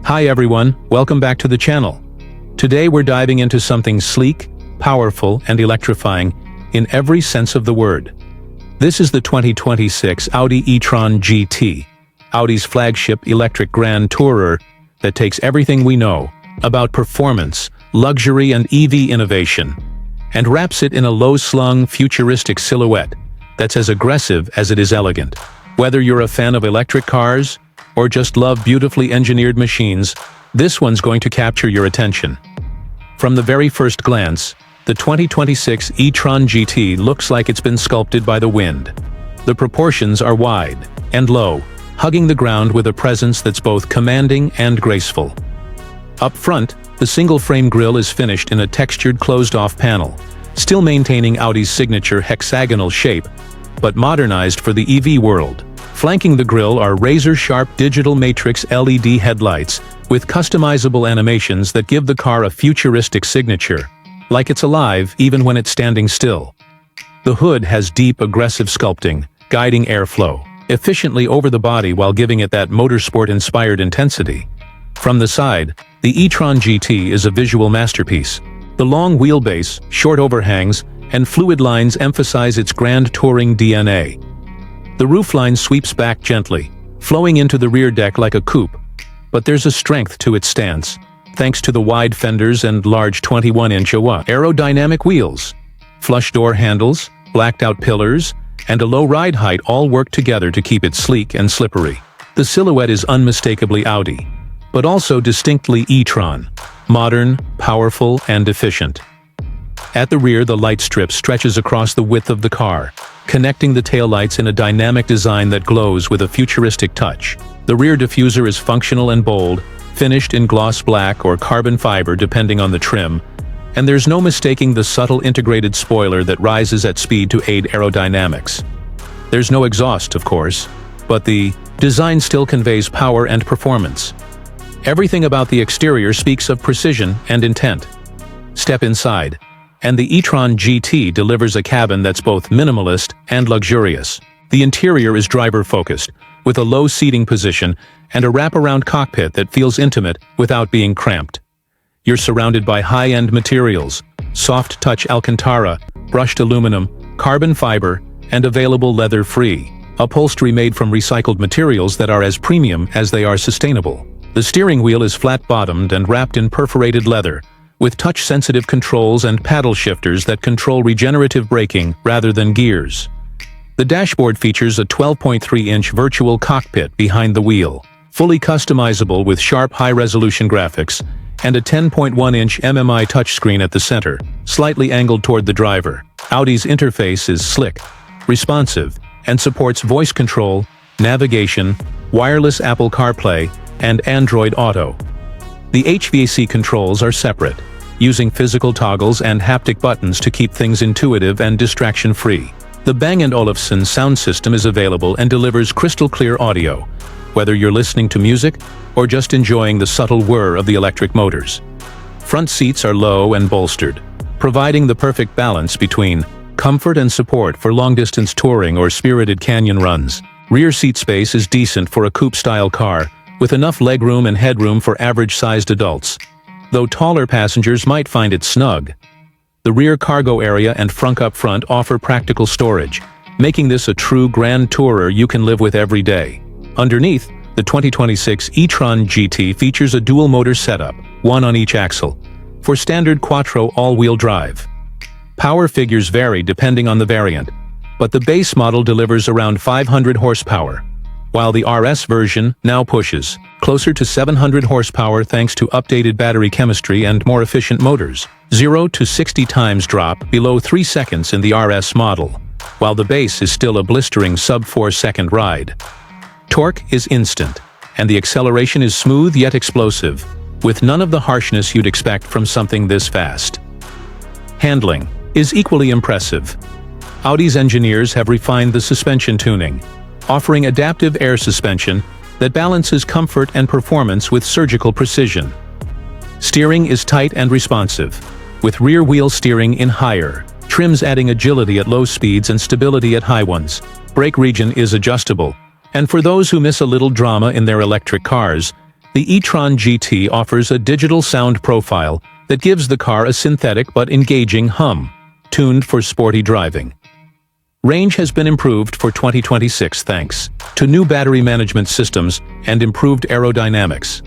Hi everyone, welcome back to the channel. Today we're diving into something sleek, powerful, and electrifying in every sense of the word. This is the 2026 Audi E-Tron GT, Audi's flagship electric grand tourer that takes everything we know about performance, luxury, and EV innovation, and wraps it in a low-slung, futuristic silhouette that's as aggressive as it is elegant. Whether you're a fan of electric cars, or just love beautifully engineered machines, this one's going to capture your attention. From the very first glance, the 2026 E-Tron GT looks like it's been sculpted by the wind. The proportions are wide and low, hugging the ground with a presence that's both commanding and graceful. Up front, the single-frame grille is finished in a textured closed-off panel, still maintaining Audi's signature hexagonal shape, but modernized for the EV world. Flanking the grille are razor-sharp digital matrix LED headlights with customizable animations that give the car a futuristic signature, like it's alive even when it's standing still. The hood has deep, aggressive sculpting, guiding airflow efficiently over the body while giving it that motorsport-inspired intensity. From the side, the E-Tron GT is a visual masterpiece. The long wheelbase, short overhangs, and fluid lines emphasize its grand touring DNA. The roofline sweeps back gently, flowing into the rear deck like a coupe, but there's a strength to its stance, thanks to the wide fenders and large 21-inch aerodynamic wheels. Flush door handles, blacked-out pillars, and a low ride height all work together to keep it sleek and slippery. The silhouette is unmistakably Audi, but also distinctly E-Tron, modern, powerful, and efficient. At the rear, the light strip stretches across the width of the car, connecting the taillights in a dynamic design that glows with a futuristic touch. The rear diffuser is functional and bold, finished in gloss black or carbon fiber depending on the trim, and there's no mistaking the subtle integrated spoiler that rises at speed to aid aerodynamics. There's no exhaust, of course, but the design still conveys power and performance. Everything about the exterior speaks of precision and intent. Step inside, and the E-Tron GT delivers a cabin that's both minimalist and luxurious. The interior is driver-focused, with a low seating position and a wraparound cockpit that feels intimate without being cramped. You're surrounded by high-end materials, soft-touch Alcantara, brushed aluminum, carbon fiber, and available leather-free upholstery made from recycled materials that are as premium as they are sustainable. The steering wheel is flat-bottomed and wrapped in perforated leather, with touch-sensitive controls and paddle shifters that control regenerative braking rather than gears. The dashboard features a 12.3-inch virtual cockpit behind the wheel, fully customizable with sharp high-resolution graphics, and a 10.1-inch MMI touchscreen at the center, slightly angled toward the driver. Audi's interface is slick, responsive, and supports voice control, navigation, wireless Apple CarPlay, and Android Auto. The HVAC controls are separate, using physical toggles and haptic buttons to keep things intuitive and distraction-free. The Bang & Olufsen sound system is available and delivers crystal-clear audio, whether you're listening to music or just enjoying the subtle whir of the electric motors. Front seats are low and bolstered, providing the perfect balance between comfort and support for long-distance touring or spirited canyon runs. Rear seat space is decent for a coupe-style car, with enough legroom and headroom for average-sized adults, though taller passengers might find it snug. The rear cargo area and frunk up front offer practical storage, making this a true grand tourer you can live with every day. Underneath, the 2026 E-Tron GT features a dual-motor setup, one on each axle, for standard quattro all-wheel drive. Power figures vary depending on the variant, but the base model delivers around 500 horsepower, while the RS version now pushes closer to 700 horsepower thanks to updated battery chemistry and more efficient motors. 0 to 60 times drop below 3 seconds in the RS model, while the base is still a blistering sub-4-second ride. Torque is instant, and the acceleration is smooth yet explosive, with none of the harshness you'd expect from something this fast. Handling is equally impressive. Audi's engineers have refined the suspension tuning, offering adaptive air suspension that balances comfort and performance with surgical precision. Steering is tight and responsive, with rear wheel steering in higher, trims adding agility at low speeds and stability at high ones. Brake region is adjustable, and for those who miss a little drama in their electric cars, The e-Tron GT offers a digital sound profile that gives the car a synthetic but engaging hum, tuned for sporty driving. Range has been improved for 2026 thanks to new battery management systems and improved aerodynamics.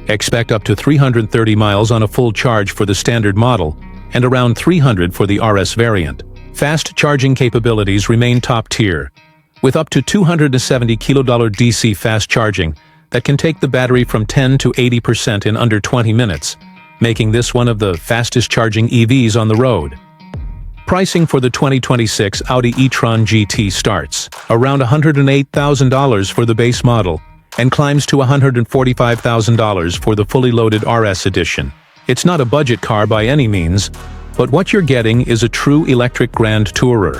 Expect up to 330 miles on a full charge for the standard model and around 300 for the RS variant. Fast charging capabilities remain top tier, with up to 270 kWh DC fast charging that can take the battery from 10 to 80% in under 20 minutes, making this one of the fastest charging EVs on the road. Pricing for the 2026 Audi e-Tron GT starts around $108,000 for the base model and climbs to $145,000 for the fully loaded RS edition. It's not a budget car by any means, but what you're getting is a true electric grand tourer,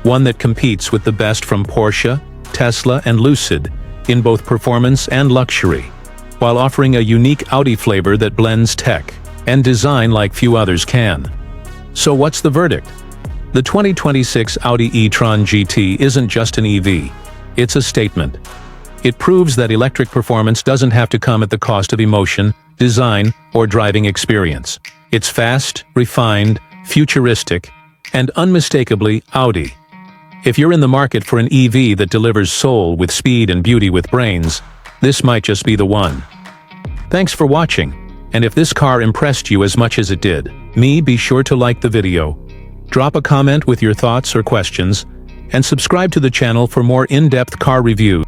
one that competes with the best from Porsche, Tesla, and Lucid in both performance and luxury, while offering a unique Audi flavor that blends tech and design like few others can. So what's the verdict? The 2026 Audi e-Tron GT isn't just an EV, it's a statement. It proves that electric performance doesn't have to come at the cost of emotion, design, or driving experience. It's fast, refined, futuristic, and unmistakably Audi. If you're in the market for an EV that delivers soul with speed and beauty with brains, this might just be the one. Thanks for watching. And if this car impressed you as much as it did me, be sure to like the video, drop a comment with your thoughts or questions, and subscribe to the channel for more in-depth car reviews.